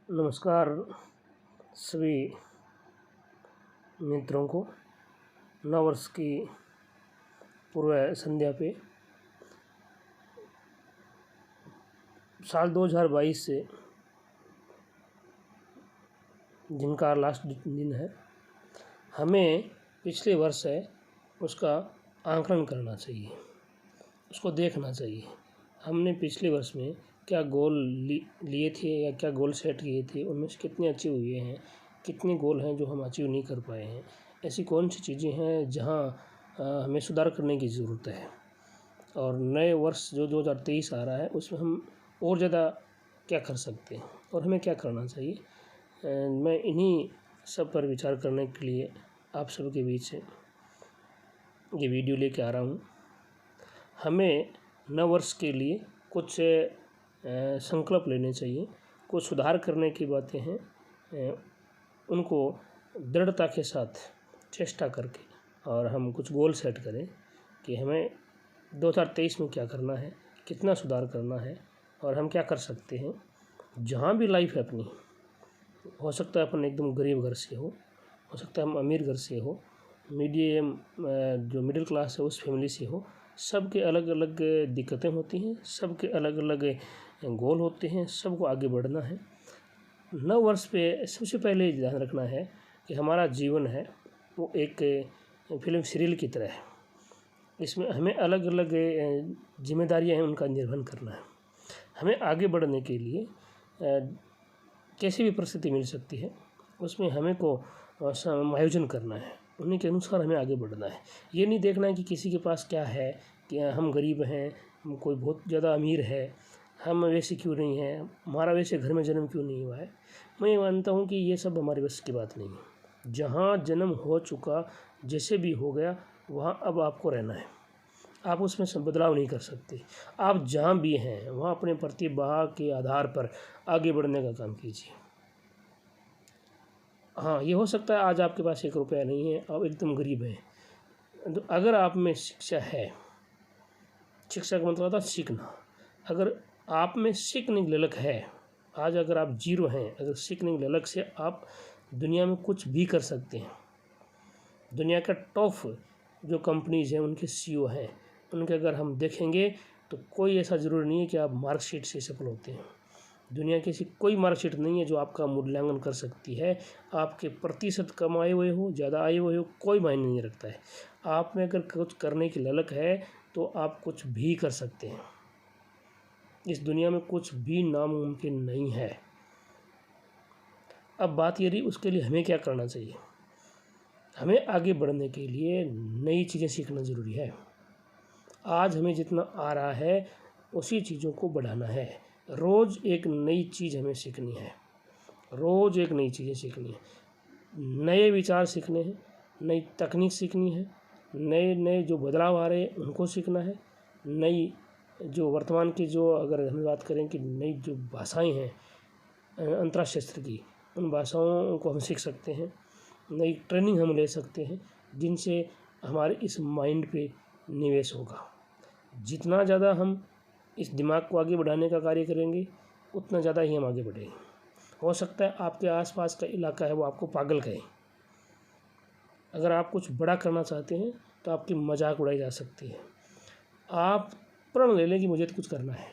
नमस्कार सभी मित्रों को। नववर्ष की पूर्व संध्या पे साल 2022 से जिनका लास्ट दिन है, हमें पिछले वर्ष है उसका आंकलन करना चाहिए, उसको देखना चाहिए। हमने पिछले वर्ष में क्या गोल लिए थे या क्या गोल सेट किए थे, उनमें से कितने अचीव हुए हैं, कितने गोल हैं जो हम अचीव नहीं कर पाए हैं, ऐसी कौन सी चीज़ें हैं जहां हमें सुधार करने की ज़रूरत है। और नए वर्ष जो 2023 आ रहा है उसमें हम और ज़्यादा क्या कर सकते हैं और हमें क्या करना चाहिए। मैं इन्हीं सब पर विचार करने के लिए आप सबके बीच ये वीडियो लेके आ रहा हूँ। हमें नव वर्ष के लिए कुछ संकल्प लेने चाहिए, कुछ सुधार करने की बातें हैं, उनको दृढ़ता के साथ चेष्टा करके और हम कुछ गोल सेट करें कि हमें 2023 में क्या करना है, कितना सुधार करना है और हम क्या कर सकते हैं। जहाँ भी लाइफ है अपनी, हो सकता है अपन एकदम गरीब घर से हो सकता है हम अमीर घर से हो, मीडियम जो मिडिल क्लास है उस फैमिली से हो, सबके अलग अलग दिक्कतें होती हैं, सबके अलग अलग गोल होते हैं, सबको आगे बढ़ना है। नव वर्ष पे सबसे पहले ध्यान रखना है कि हमारा जीवन है वो एक फिल्म सीरियल की तरह है। इसमें हमें अलग अलग जिम्मेदारियां हैं, उनका निर्वहन करना है। हमें आगे बढ़ने के लिए कैसी भी परिस्थिति मिल सकती है, उसमें हमें को समायोजन करना है, उन्हीं के अनुसार हमें आगे बढ़ना है। ये नहीं देखना है कि किसी के पास क्या है, कि हम गरीब हैं, कोई बहुत ज़्यादा अमीर है, हम वैसे क्यों नहीं हैं, हमारा वैसे घर में जन्म क्यों नहीं हुआ है। मैं ये मानता हूँ कि ये सब हमारे बस की बात नहीं है। जहाँ जन्म हो चुका, जैसे भी हो गया, वहाँ अब आपको रहना है, आप उसमें बदलाव नहीं कर सकते। आप जहाँ भी हैं वहाँ अपने प्रतिभा के आधार पर आगे बढ़ने का काम कीजिए। हाँ, ये हो सकता है आज आपके पास 1 रुपया नहीं है, आप एकदम गरीब हैं, तो अगर आप में शिक्षा है, शिक्षा का मतलब था सीखना, अगर आप में सीखने की ललक है, आज अगर आप जीरो हैं, अगर सीखने की ललक से आप दुनिया में कुछ भी कर सकते हैं। दुनिया का टॉप जो कंपनीज़ हैं उनके CEO हैं, उनके अगर हम देखेंगे तो कोई ऐसा ज़रूरी नहीं है कि आप मार्कशीट से सफल होते हैं। दुनिया की ऐसी कोई मार्कशीट नहीं है जो आपका मूल्यांकन कर सकती है। आपके प्रतिशत कम आए हुए हो, ज़्यादा आए हुए हो, कोई मायने नहीं रखता है। आप में अगर कुछ करने की ललक है तो आप कुछ भी कर सकते हैं। इस दुनिया में कुछ भी नामुमकिन नहीं है। अब बात ये रही उसके लिए हमें क्या करना चाहिए। हमें आगे बढ़ने के लिए नई चीज़ें सीखना ज़रूरी है। आज हमें जितना आ रहा है उसी चीज़ों को बढ़ाना है। रोज़ एक नई चीज़ हमें सीखनी है, रोज़ एक नई चीज़ें सीखनी है, नए विचार सीखने हैं, नई तकनीक सीखनी है, नए नए जो बदलाव आ रहे हैं उनको सीखना है। नई जो वर्तमान की जो अगर हम बात करें कि नई जो भाषाएं हैं अंतर्राष्ट्रीय स्तर की, उन भाषाओं को हम सीख सकते हैं। नई ट्रेनिंग हम ले सकते हैं जिनसे हमारे इस माइंड पे निवेश होगा। जितना ज़्यादा हम इस दिमाग को आगे बढ़ाने का कार्य करेंगे उतना ज़्यादा ही हम आगे बढ़ेंगे। हो सकता है आपके आसपास का इलाका है वो आपको पागल कहे। अगर आप कुछ बड़ा करना चाहते हैं तो आपकी मजाक उड़ाई जा सकती है। आप प्रण ले लें कि मुझे तो कुछ करना है,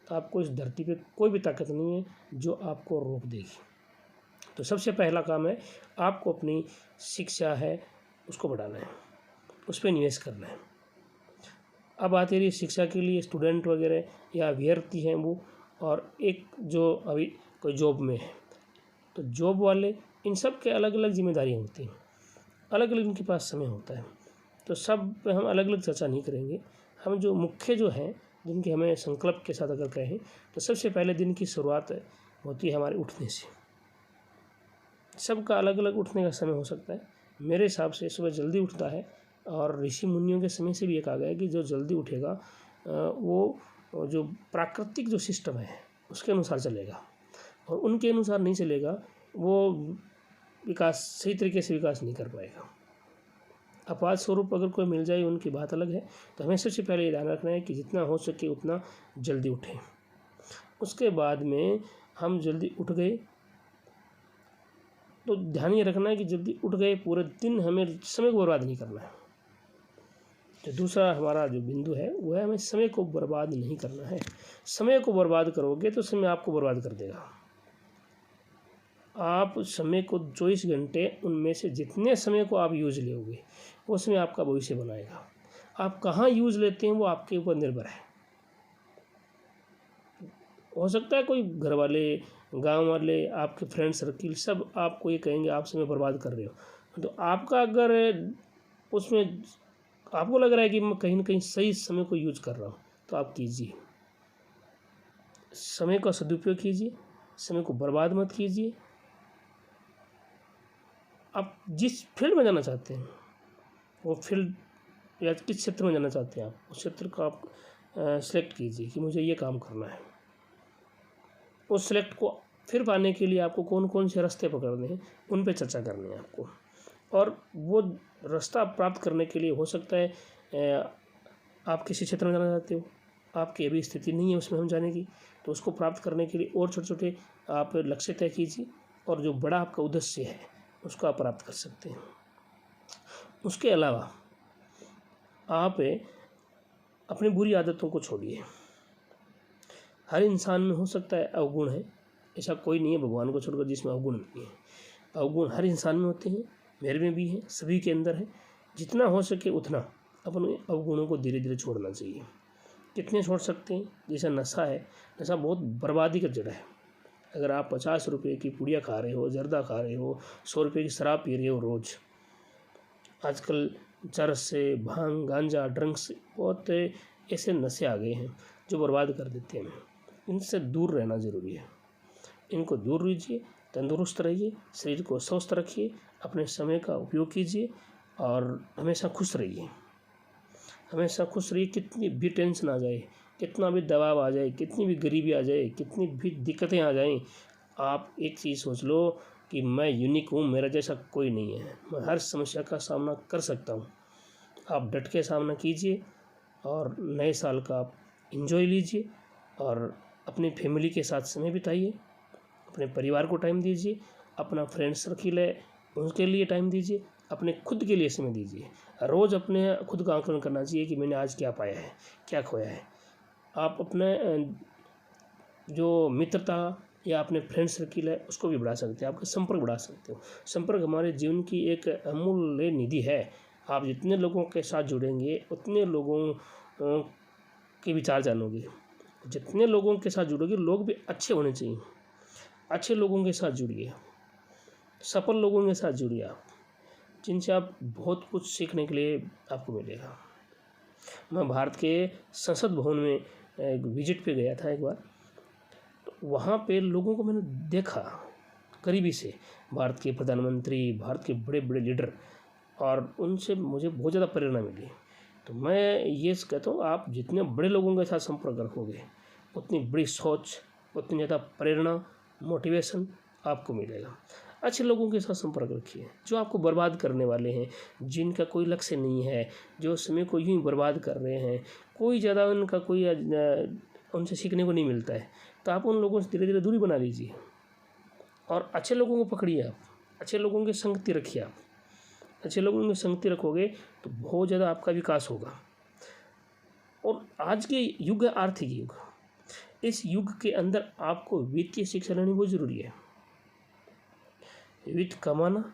तो आपको इस धरती पे कोई भी ताकत नहीं है जो आपको रोक देगी। तो सबसे पहला काम है आपको अपनी शिक्षा है उसको बढ़ाना है, उस पर निवेश करना है। अब आती रही शिक्षा के लिए स्टूडेंट वगैरह या अभ्यर्थी हैं वो, और एक जो अभी कोई जॉब में है, तो जॉब वाले, इन सब के अलग अलग जिम्मेदारियाँ होती हैं, अलग अलग इनके पास समय होता है। तो सब पे हम अलग अलग चर्चा नहीं करेंगे। हम जो मुख्य जो हैं जिनके हमें संकल्प के साथ अगर कहें तो सबसे पहले दिन की शुरुआत होती है हमारे उठने से। सबका अलग अलग उठने का समय हो सकता है। मेरे हिसाब से सुबह जल्दी उठता है, और ऋषि मुनियों के समय से भी ये कहा गया है कि जो जल्दी उठेगा वो जो प्राकृतिक जो सिस्टम है उसके अनुसार चलेगा, और उनके अनुसार नहीं चलेगा वो विकास सही तरीके से विकास नहीं कर पाएगा। अपवाद स्वरूप अगर कोई मिल जाए उनकी बात अलग है। तो हमें सबसे पहले ये ध्यान रखना है कि जितना हो सके उतना जल्दी उठें। उसके बाद में हम जल्दी उठ गए तो ध्यान ये रखना है कि जल्दी उठ गए, पूरे दिन हमें समय को बर्बाद नहीं करना है। तो दूसरा हमारा जो बिंदु है वो है हमें समय को बर्बाद नहीं करना है। समय को बर्बाद करोगे तो समय आपको बर्बाद कर देगा। आप समय को 24 घंटे, उनमें से जितने समय को आप यूज लोगे वो समय आपका भविष्य बनाएगा। आप कहाँ यूज लेते हैं वो आपके ऊपर निर्भर है। हो सकता है कोई घर वाले, गांव वाले, आपके फ्रेंड सर्किल सब आपको ये कहेंगे आप समय बर्बाद कर रहे हो, तो आपका अगर उसमें आपको लग रहा है कि मैं कहीं ना कहीं सही समय को यूज कर रहा हूँ तो आप कीजिए। समय का सदुपयोग कीजिए, समय को बर्बाद मत कीजिए। आप जिस फील्ड में जाना चाहते हैं वो फील्ड या किस क्षेत्र में जाना चाहते हैं आप उस क्षेत्र को आप सेलेक्ट कीजिए कि मुझे ये काम करना है। उस सेलेक्ट को फिर पाने के लिए आपको कौन कौन से रास्ते पकड़ने हैं उन पे चर्चा करनी है आपको। और वो रास्ता प्राप्त करने के लिए हो सकता है आप किसी क्षेत्र में जाना चाहते हो, आपकी अभी स्थिति नहीं है उसमें हम जाने की, तो उसको प्राप्त करने के लिए और छोटे छोटे आप लक्ष्य तय कीजिए और जो बड़ा आपका उद्देश्य है उसको आप प्राप्त कर सकते हैं। उसके अलावा आप अपनी बुरी आदतों को छोड़िए। हर इंसान में हो सकता है अवगुण है, ऐसा कोई नहीं है भगवान को छोड़कर जिसमें अवगुण नहीं है। अवगुण हर इंसान में होते हैं, मेरे में भी है, सभी के अंदर है। जितना हो सके उतना अपने अवगुणों को धीरे धीरे छोड़ना चाहिए। कितने छोड़ सकते हैं? जैसा नशा है, नशा बहुत बर्बादी का जड़ है। अगर आप 50 रुपये की पुड़िया खा रहे हो, जर्दा खा रहे हो, 100 रुपये की शराब पी रहे हो रोज़, आजकल चरस से, भांग, गांजा, ड्रग्स, बहुत ऐसे नशे आ गए हैं जो बर्बाद कर देते हैं। इनसे दूर रहना ज़रूरी है। इनको दूर रहिए, तंदुरुस्त रहिए, शरीर को स्वस्थ रखिए, अपने समय का उपयोग कीजिए और हमेशा खुश रहिए। हमेशा खुश रहिए, कितनी भी टेंशन आ जाए, कितना भी दबाव आ जाए, कितनी भी गरीबी आ जाए, कितनी भी दिक्कतें आ जाएं, आप एक चीज़ सोच लो कि मैं यूनिक हूँ, मेरा जैसा कोई नहीं है, मैं हर समस्या का सामना कर सकता हूँ। आप डट के सामना कीजिए और नए साल का आप एंजॉय लीजिए और अपनी फैमिली के साथ समय बिताइए, अपने परिवार को टाइम दीजिए, अपना फ्रेंड सर्किल है उनके लिए टाइम दीजिए, अपने खुद के लिए समय दीजिए। रोज़ अपने खुद का आकलन करना चाहिए कि मैंने आज क्या पाया है, क्या खोया है। आप अपने जो मित्रता या अपने फ्रेंड सर्किल है उसको भी बढ़ा सकते हैं, आपका संपर्क बढ़ा सकते हो। संपर्क हमारे जीवन की एक अमूल्य निधि है। आप जितने लोगों के साथ जुड़ेंगे उतने लोगों के विचार जानोगे, जितने लोगों के साथ जुड़ोगे, लोग भी अच्छे होने चाहिए। अच्छे लोगों के साथ जुड़िए, सफल लोगों के साथ जुड़िए, आप जिनसे आप बहुत कुछ सीखने के लिए आपको मिलेगा। मैं भारत के संसद भवन में एक विजिट पे गया था एक बार, तो वहाँ पे लोगों को मैंने देखा करीबी से, भारत के प्रधानमंत्री, भारत के बड़े बड़े लीडर, और उनसे मुझे बहुत ज़्यादा प्रेरणा मिली। तो मैं ये कहता हूँ आप जितने बड़े लोगों के साथ संपर्क रखोगे उतनी बड़ी सोच, उतनी ज़्यादा प्रेरणा, मोटिवेशन आपको मिलेगा। अच्छे लोगों के साथ संपर्क रखिए जो आपको बर्बाद करने वाले हैं, जिनका कोई लक्ष्य नहीं है, जो समय को यूं ही बर्बाद कर रहे हैं, कोई ज़्यादा उनका कोई उनसे सीखने को नहीं मिलता है, तो आप उन लोगों से धीरे धीरे दूरी बना लीजिए और अच्छे लोगों को पकड़िए। आप अच्छे लोगों की संगति रखिए। आप अच्छे लोगों की संगति रखोगे तो बहुत ज़्यादा आपका विकास होगा। और आज के युग है आर्थिक युग, इस युग के अंदर आपको वित्तीय शिक्षा लेनी बहुत ज़रूरी है। वित्त कमाना,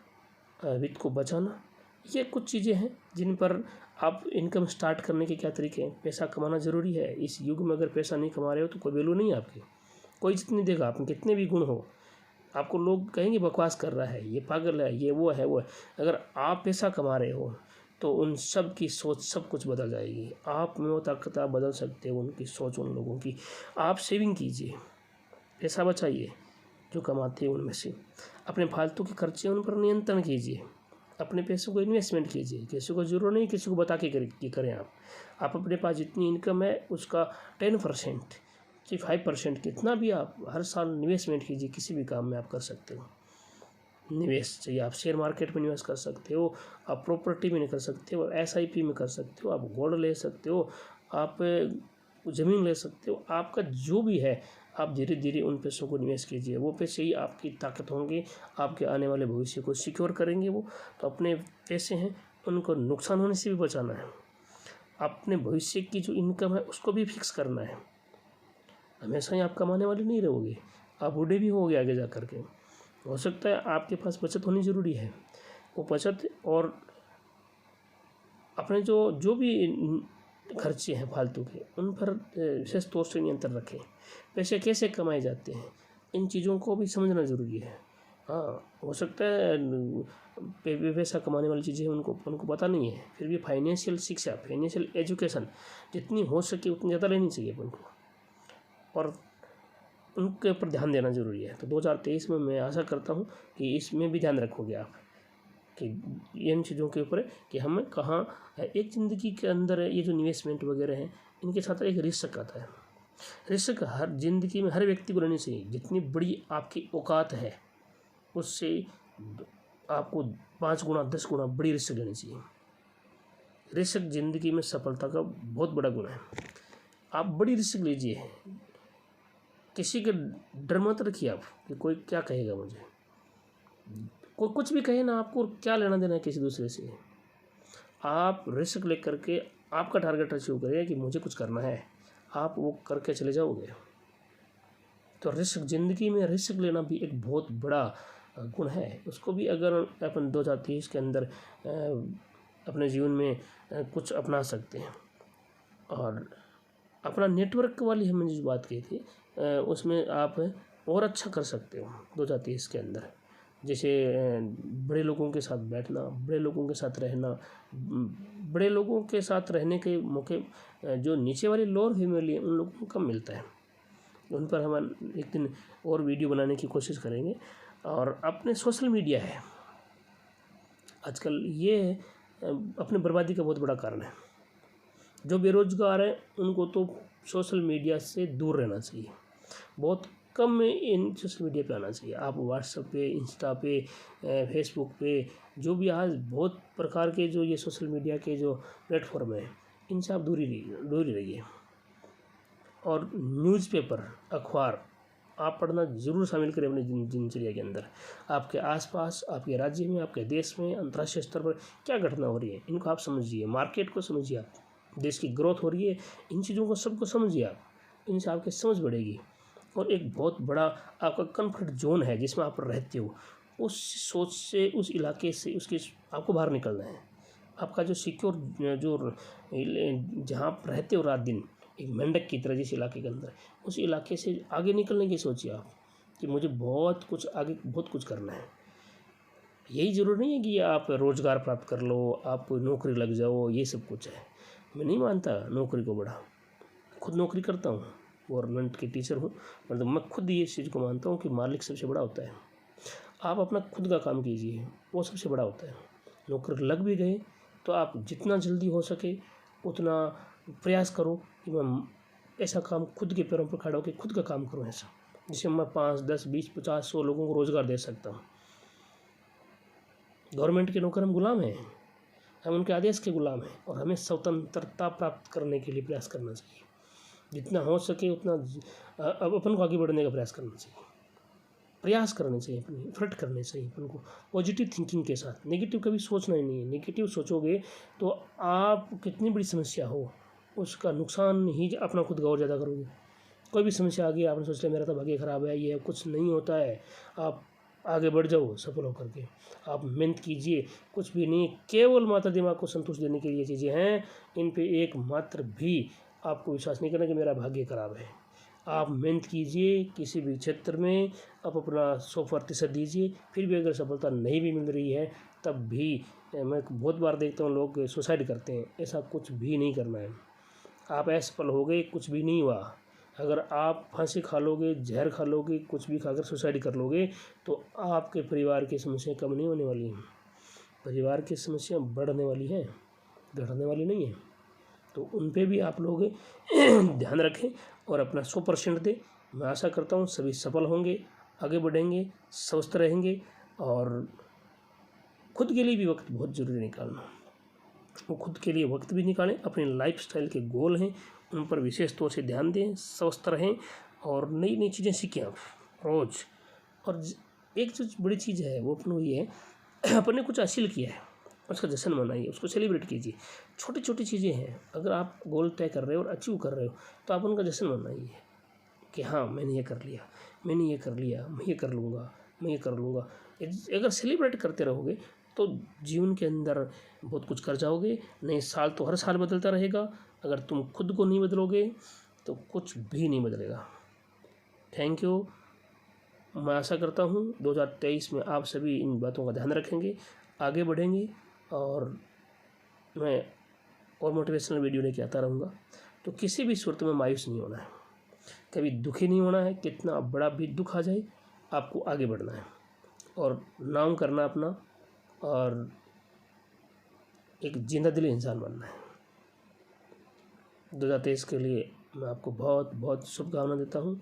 वित्त को बचाना, ये कुछ चीज़ें हैं जिन पर आप इनकम स्टार्ट करने के क्या तरीके हैं। पैसा कमाना ज़रूरी है इस युग में। अगर पैसा नहीं कमा रहे हो तो कोई वैल्यू नहीं है आपकी, कोई इज्जत नहीं देगा। आप में कितने भी गुण हो, आपको लोग कहेंगे बकवास कर रहा है, ये पागल है, ये वो है वो है। अगर आप पैसा कमा रहे हो तो उन सब की सोच सब कुछ बदल जाएगी। आप में वो ताकत आप बदल सकते हो, उनकी सोच उन लोगों की। आप सेविंग कीजिए, पैसा बचाइए जो कमाते हैं उनमें से। अपने फालतू के खर्चे उन पर नियंत्रण कीजिए, अपने पैसों को इन्वेस्टमेंट कीजिए। किसी को जरूरत नहीं किसी को बता के करें। आप अपने पास जितनी इनकम है उसका 10% 5% कितना भी आप हर साल इन्वेस्टमेंट कीजिए। किसी भी काम में आप कर सकते हो निवेश। चाहिए आप शेयर मार्केट में निवेश कर सकते हो, आप प्रॉपर्टी में कर सकते हो, SIP में कर सकते हो, आप गोल्ड ले सकते हो, आप ज़मीन ले सकते हो। आपका जो भी है आप धीरे धीरे उन पैसों को निवेश कीजिए। वो पैसे ही आपकी ताकत होंगे, आपके आने वाले भविष्य को सिक्योर करेंगे। वो तो अपने पैसे हैं उनको नुकसान होने से भी बचाना है। अपने भविष्य की जो इनकम है उसको भी फिक्स करना है। हमेशा ही आप कमाने वाले नहीं रहोगे, आप बूढ़े भी होगे आगे जा कर के। हो सकता है आपके पास बचत होनी ज़रूरी है। वो बचत और अपने जो भी खर्चे हैं फालतू के, उन पर विशेष तौर से नियंत्रण रखें। पैसे कैसे कमाए जाते हैं इन चीज़ों को भी समझना ज़रूरी है। हाँ, हो सकता है पैसा कमाने वाली चीज़ें उनको पता नहीं है, फिर भी फाइनेंशियल शिक्षा, फाइनेंशियल एजुकेशन जितनी हो सके उतनी ज़्यादा लेनी चाहिए अपन को, और उनके ऊपर ध्यान देना ज़रूरी है। तो 2023 में मैं आशा करता हूँ कि इसमें भी ध्यान रखोगे आप कि इन चीज़ों के ऊपर कि हमें कहाँ एक ज़िंदगी के अंदर ये जो इन्वेस्टमेंट वगैरह हैं इनके साथ एक रिस्क आता है। रिस्क हर ज़िंदगी में हर व्यक्ति को लेनी चाहिए। जितनी बड़ी आपकी औकात है उससे आपको 5 गुना 10 गुना बड़ी रिस्क लेनी चाहिए। रिस्क ज़िंदगी में सफलता का बहुत बड़ा गुण है। आप बड़ी रिस्क लीजिए, किसी का डर मत रखिए आप कि कोई क्या कहेगा मुझे। कोई कुछ भी कहे ना, आपको क्या लेना देना है किसी दूसरे से। आप रिस्क लेकर के आपका टारगेट अचीव करिए कि मुझे कुछ करना है, आप वो करके चले जाओगे। तो रिस्क ज़िंदगी में रिस्क लेना भी एक बहुत बड़ा गुण है। उसको भी अगर अपन 2023 के अंदर अपने जीवन में कुछ अपना सकते हैं। और अपना नेटवर्क वाली हमने जो बात की थी उसमें आप और अच्छा कर सकते हो 2023 के अंदर। जैसे बड़े लोगों के साथ बैठना, बड़े लोगों के साथ रहना, बड़े लोगों के साथ रहने के मौके जो नीचे वाली लोअर फैमिली है उन लोगों को कम मिलता है। उन पर हम एक दिन और वीडियो बनाने की कोशिश करेंगे। और अपने सोशल मीडिया है आजकल ये अपने बर्बादी का बहुत बड़ा कारण है। जो बेरोजगार हैं उनको तो सोशल मीडिया से दूर रहना चाहिए, बहुत कम में इन सोशल मीडिया पे आना चाहिए। आप व्हाट्सएप पे, इंस्टा पे, फेसबुक पे, जो भी आज बहुत प्रकार के जो ये सोशल मीडिया के जो प्लेटफॉर्म हैं इनसे आप दूर ही रहिए। और न्यूज़पेपर, अखबार आप पढ़ना ज़रूर शामिल करें अपनी दिनचर्या के अंदर। आपके आसपास, आपके राज्य में, आपके देश में, अंतर्राष्ट्रीय स्तर पर क्या घटना हो रही है इनको आप समझिए। मार्केट को समझिए, आप देश की ग्रोथ हो रही है, इन चीज़ों को सबको समझिए आप। इनसे आपकी समझ बढ़ेगी। और एक बहुत बड़ा आपका कंफर्ट जोन है जिसमें आप रहते हो, उस सोच से, उस इलाके से उसके आपको बाहर निकलना है। आपका जो सिक्योर जो जहाँ आप रहते हो रात दिन एक मेंढक की तरह जिस इलाके के अंदर, उस इलाके से आगे निकलने की सोचिए आप कि मुझे बहुत कुछ आगे बहुत कुछ करना है। यही ज़रूरी नहीं है कि आप रोज़गार प्राप्त कर लो, आप कोई नौकरी लग जाओ, ये सब कुछ है। मैं नहीं मानता नौकरी को बड़ा, खुद नौकरी करता हूँ, गवर्नमेंट के टीचर हूँ, मतलब मैं खुद ये चीज़ को मानता हूँ कि मालिक सबसे बड़ा होता है। आप अपना खुद का काम कीजिए, वो सबसे बड़ा होता है। नौकरी लग भी गए तो आप जितना जल्दी हो सके उतना प्रयास करो कि मैं ऐसा काम खुद के पैरों पर खड़ा होकर खुद का काम करूँ, ऐसा जिससे मैं 5, 10, 20, 50, 100 लोगों को रोज़गार दे सकता हूँ। गवर्नमेंट के नौकर हम गुलाम हैं, हम उनके आदेश के गुलाम हैं, और हमें स्वतंत्रता प्राप्त करने के लिए प्रयास करना चाहिए। जितना हो सके उतना अब अपन को आगे बढ़ने का प्रयास करना चाहिए, प्रयास करने चाहिए, अपने एफर्ट करने चाहिए अपन को पॉजिटिव थिंकिंग के साथ। नेगेटिव कभी सोचना ही नहीं है। नेगेटिव सोचोगे तो आप कितनी बड़ी समस्या हो उसका नुकसान ही अपना खुद का और ज़्यादा करोगे। कोई भी समस्या आ गई, आपने सोच लिया मेरा तो भाग्य ख़राब है, ये कुछ नहीं होता है, आप आगे बढ़ जाओ सफल होकर के। आप मेहनत कीजिए, कुछ भी नहीं, केवल मात्र दिमाग को संतुष्ट देने के लिए चीज़ें हैं। इन पे एक मात्र भी आपको विश्वास नहीं करना कि मेरा भाग्य खराब है। आप मेहनत कीजिए, किसी भी क्षेत्र में आप अपना 100% दीजिए, फिर भी अगर सफलता नहीं भी मिल रही है तब भी मैं बहुत बार देखता हूँ लोग सुसाइड करते हैं। ऐसा कुछ भी नहीं करना है। आप असफल हो गए, कुछ भी नहीं हुआ। अगर आप फांसी खा लोगे, जहर खा लोगे, कुछ भी खाकर सुसाइड कर लोगे तो आपके परिवार की समस्या कम नहीं होने वाली हैं। परिवार की समस्या बढ़ने वाली है, घटने वाली नहीं है। तो उन पे भी आप लोग ध्यान रखें और अपना 100% दें। मैं आशा करता हूँ सभी सफल होंगे, आगे बढ़ेंगे, स्वस्थ रहेंगे। और खुद के लिए भी वक्त बहुत ज़रूरी निकालना, वो खुद के लिए वक्त भी निकालें। अपने लाइफस्टाइल के गोल हैं उन पर विशेष तौर से ध्यान दें, स्वस्थ रहें और नई नई चीज़ें सीखें आप रोज़। और एक जो बड़ी चीज़ है वो अपन ये है अपन ने कुछ हासिल किया है उसका जश्न मनाइए, उसको सेलिब्रेट कीजिए। छोटी छोटी चीज़ें हैं, अगर आप गोल तय कर रहे हो और अचीव कर रहे हो तो आप उनका जश्न मनाइए कि हाँ मैंने ये कर लिया, मैंने ये कर लिया, मैं ये कर लूँगा, मैं ये कर लूँगा। अगर सेलिब्रेट करते रहोगे तो जीवन के अंदर बहुत कुछ कर जाओगे। नए साल तो हर साल बदलता रहेगा, अगर तुम खुद को नहीं बदलोगे तो कुछ भी नहीं बदलेगा। Thank you. मैं आशा करता हूँ 2023 में आप सभी इन बातों का ध्यान रखेंगे, आगे बढ़ेंगे, और मैं और मोटिवेशनल वीडियो लेके आता रहूँगा। तो किसी भी सूरत में मायूस नहीं होना है, कभी दुखी नहीं होना है। कितना बड़ा भी दुख आ जाए आपको आगे बढ़ना है और नाम करना अपना, और एक जिंदा दिली इंसान बनना है। 2023 के लिए मैं आपको बहुत बहुत शुभकामना देता हूँ।